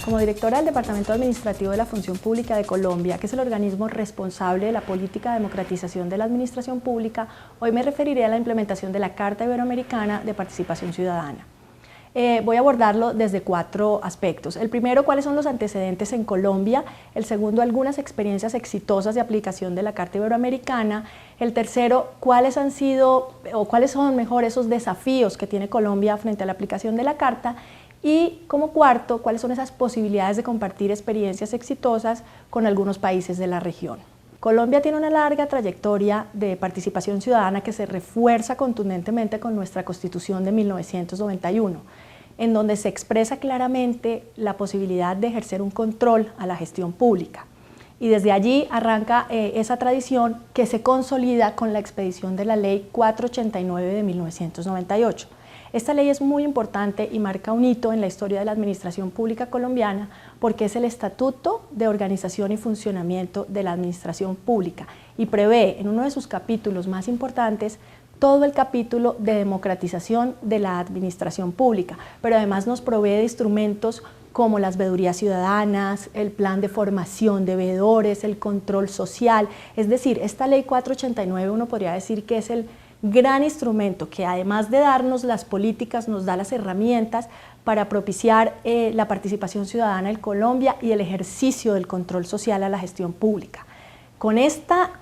Como directora del Departamento Administrativo de la Función Pública de Colombia, que es el organismo responsable de la política de democratización de la administración pública, hoy me referiré a la implementación de la Carta Iberoamericana de Participación Ciudadana. Voy a abordarlo desde 4 aspectos. El primero, cuáles son los antecedentes en Colombia. El segundo, algunas experiencias exitosas de aplicación de la Carta Iberoamericana. El tercero, cuáles han sido o cuáles son mejor esos desafíos que tiene Colombia frente a la aplicación de la Carta. Y como cuarto, cuáles son esas posibilidades de compartir experiencias exitosas con algunos países de la región. Colombia tiene una larga trayectoria de participación ciudadana que se refuerza contundentemente con nuestra Constitución de 1991, en donde se expresa claramente la posibilidad de ejercer un control a la gestión pública. Y desde allí arranca esa tradición que se consolida con la expedición de la Ley 489 de 1998. Esta ley es muy importante y marca un hito en la historia de la administración pública colombiana porque es el estatuto de organización y funcionamiento de la administración pública y prevé en uno de sus capítulos más importantes todo el capítulo de democratización de la administración pública, pero además nos provee de instrumentos como las veedurías ciudadanas, el plan de formación de veedores, el control social. Es decir, esta ley 489 uno podría decir que es el gran instrumento que además de darnos las políticas, nos da las herramientas para propiciar la participación ciudadana en Colombia y el ejercicio del control social a la gestión pública. Con esta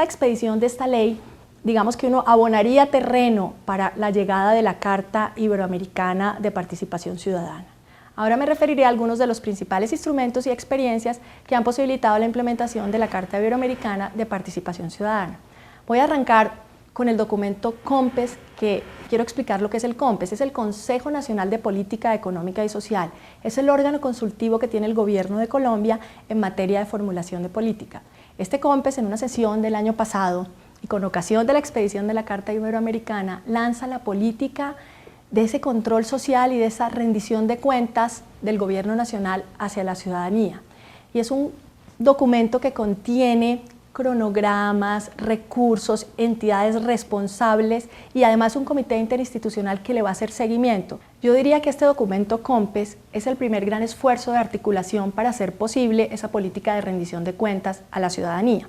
expedición de esta ley, digamos que uno abonaría terreno para la llegada de la Carta Iberoamericana de Participación Ciudadana. Ahora me referiré a algunos de los principales instrumentos y experiencias que han posibilitado la implementación de la Carta Iberoamericana de Participación Ciudadana. Voy a arrancar con el documento COMPES, que quiero explicar lo que es el COMPES. Es el Consejo Nacional de Política Económica y Social. Es el órgano consultivo que tiene el Gobierno de Colombia en materia de formulación de política. Este COMPES, en una sesión del año pasado y con ocasión de la expedición de la Carta Iberoamericana, lanza la política de ese control social y de esa rendición de cuentas del Gobierno Nacional hacia la ciudadanía. Y es un documento que contiene cronogramas, recursos, entidades responsables y además un comité interinstitucional que le va a hacer seguimiento. Yo diría que este documento COMPES es el primer gran esfuerzo de articulación para hacer posible esa política de rendición de cuentas a la ciudadanía.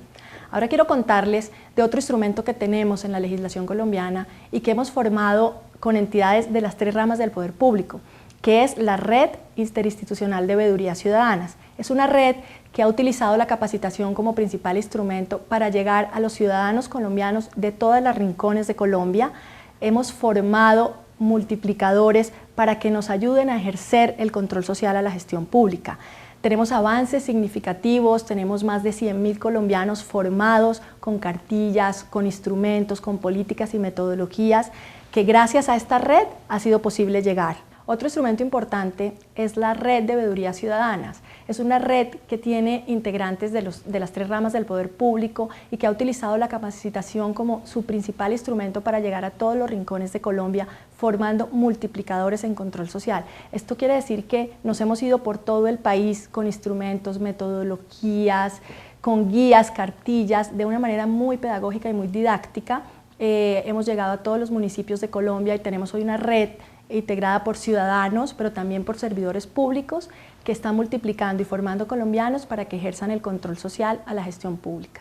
Ahora quiero contarles de otro instrumento que tenemos en la legislación colombiana y que hemos formado con entidades de las 3 ramas del poder público, que es la Red Interinstitucional de Veedurías Ciudadanas. Es una red que ha utilizado la capacitación como principal instrumento para llegar a los ciudadanos colombianos de todos los rincones de Colombia. Hemos formado multiplicadores para que nos ayuden a ejercer el control social a la gestión pública. Tenemos avances significativos, tenemos más de 100.000 colombianos formados con cartillas, con instrumentos, con políticas y metodologías que gracias a esta red ha sido posible llegar. Otro instrumento importante es la Red de Veedurías Ciudadanas. Es una red que tiene integrantes de las 3 ramas del poder público y que ha utilizado la capacitación como su principal instrumento para llegar a todos los rincones de Colombia, formando multiplicadores en control social. Esto quiere decir que nos hemos ido por todo el país con instrumentos, metodologías, con guías, cartillas, de una manera muy pedagógica y muy didáctica. Hemos llegado a todos los municipios de Colombia y tenemos hoy una red integrada por ciudadanos, pero también por servidores públicos que están multiplicando y formando colombianos para que ejerzan el control social a la gestión pública.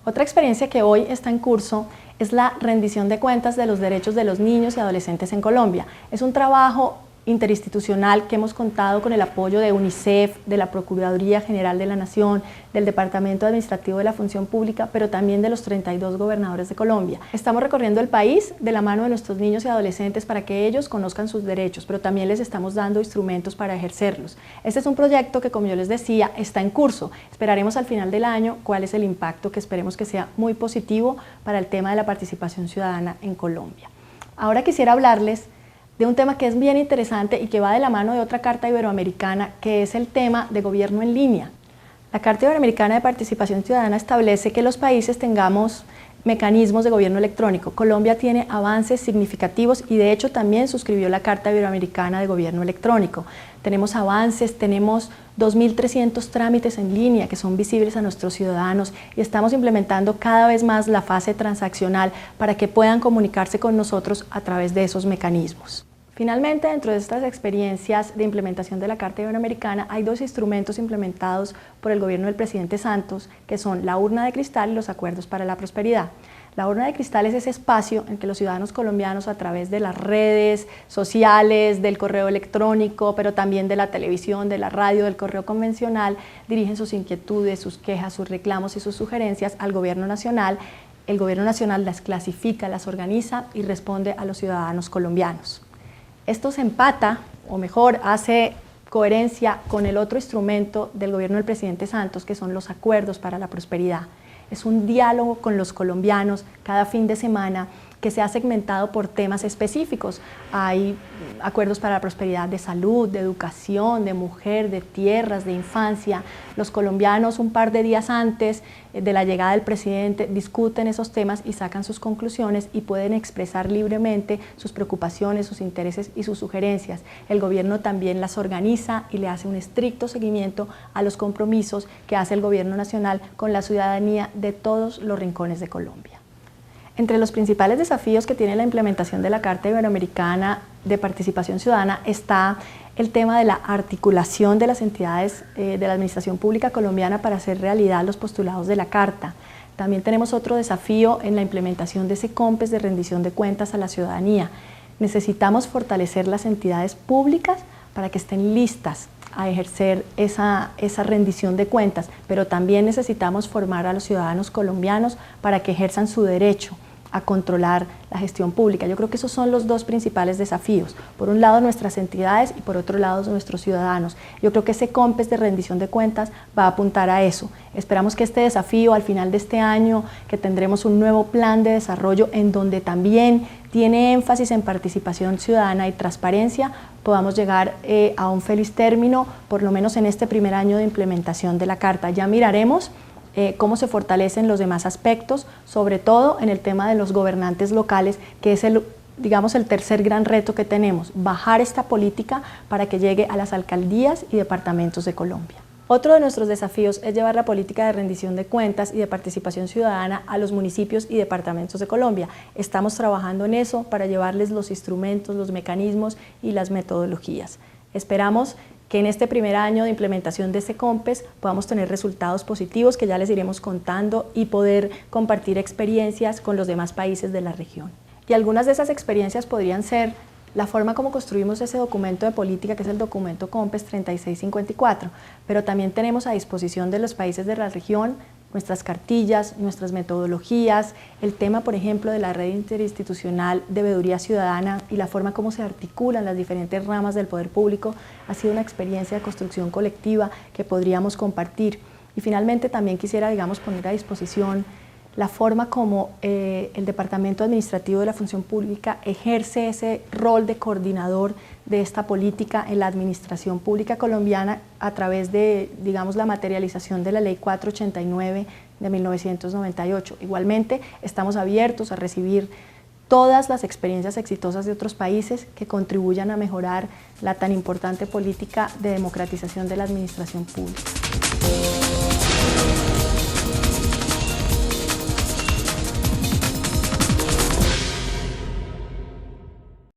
Otra experiencia que hoy está en curso es la rendición de cuentas de los derechos de los niños y adolescentes en Colombia. Es un trabajo interinstitucional que hemos contado con el apoyo de UNICEF, de la Procuraduría General de la Nación, del Departamento Administrativo de la Función Pública, pero también de los 32 gobernadores de Colombia. Estamos recorriendo el país de la mano de nuestros niños y adolescentes para que ellos conozcan sus derechos, pero también les estamos dando instrumentos para ejercerlos. Este es un proyecto que, como yo les decía, está en curso. Esperaremos al final del año cuál es el impacto que esperemos que sea muy positivo para el tema de la participación ciudadana en Colombia. Ahora quisiera hablarles de un tema que es bien interesante y que va de la mano de otra Carta Iberoamericana, que es el tema de gobierno en línea. La Carta Iberoamericana de Participación Ciudadana establece que los países tengamos mecanismos de gobierno electrónico. Colombia tiene avances significativos y de hecho también suscribió la Carta Iberoamericana de Gobierno Electrónico. Tenemos avances, tenemos 2.300 trámites en línea que son visibles a nuestros ciudadanos y estamos implementando cada vez más la fase transaccional para que puedan comunicarse con nosotros a través de esos mecanismos. Finalmente, dentro de estas experiencias de implementación de la Carta Iberoamericana, hay dos instrumentos implementados por el gobierno del presidente Santos, que son la urna de cristal y los acuerdos para la prosperidad. La urna de cristal es ese espacio en que los ciudadanos colombianos, a través de las redes sociales, del correo electrónico, pero también de la televisión, de la radio, del correo convencional, dirigen sus inquietudes, sus quejas, sus reclamos y sus sugerencias al gobierno nacional. El gobierno nacional las clasifica, las organiza y responde a los ciudadanos colombianos. Esto se empata, o mejor, hace coherencia con el otro instrumento del gobierno del presidente Santos, que son los acuerdos para la prosperidad. Es un diálogo con los colombianos cada fin de semana que se ha segmentado por temas específicos. Hay acuerdos para la prosperidad de salud, de educación, de mujer, de tierras, de infancia. Los colombianos, un par de días antes de la llegada del presidente, discuten esos temas y sacan sus conclusiones y pueden expresar libremente sus preocupaciones, sus intereses y sus sugerencias. El gobierno también las organiza y le hace un estricto seguimiento a los compromisos que hace el gobierno nacional con la ciudadanía de todos los rincones de Colombia. Entre los principales desafíos que tiene la implementación de la Carta Iberoamericana de Participación Ciudadana está el tema de la articulación de las entidades de la Administración Pública colombiana para hacer realidad los postulados de la Carta. También tenemos otro desafío en la implementación de ese COMPES de rendición de cuentas a la ciudadanía. Necesitamos fortalecer las entidades públicas para que estén listas a ejercer esa rendición de cuentas, pero también necesitamos formar a los ciudadanos colombianos para que ejerzan su derecho a controlar la gestión pública. Yo creo que esos son los dos principales desafíos. Por un lado nuestras entidades y por otro lado nuestros ciudadanos. Yo creo que ese COMPES de rendición de cuentas va a apuntar a eso. Esperamos que este desafío al final de este año, que tendremos un nuevo plan de desarrollo en donde también tiene énfasis en participación ciudadana y transparencia, podamos llegar a un feliz término, por lo menos en este primer año de implementación de la Carta. Ya miraremos cómo se fortalecen los demás aspectos, sobre todo en el tema de los gobernantes locales, que es el tercer gran reto que tenemos, bajar esta política para que llegue a las alcaldías y departamentos de Colombia. Otro de nuestros desafíos es llevar la política de rendición de cuentas y de participación ciudadana a los municipios y departamentos de Colombia. Estamos trabajando en eso para llevarles los instrumentos, los mecanismos y las metodologías. Esperamos que en este primer año de implementación de este COMPES podamos tener resultados positivos que ya les iremos contando y poder compartir experiencias con los demás países de la región. Y algunas de esas experiencias podrían ser la forma como construimos ese documento de política, que es el documento COMPES 3654, pero también tenemos a disposición de los países de la región nuestras cartillas, nuestras metodologías, el tema, por ejemplo, de la red interinstitucional de veeduría ciudadana y la forma como se articulan las diferentes ramas del poder público, ha sido una experiencia de construcción colectiva que podríamos compartir. Y finalmente también quisiera, poner a disposición la forma como el Departamento Administrativo de la Función Pública ejerce ese rol de coordinador de esta política en la administración pública colombiana a través de, la materialización de la Ley 489 de 1998. Igualmente, estamos abiertos a recibir todas las experiencias exitosas de otros países que contribuyan a mejorar la tan importante política de democratización de la administración pública.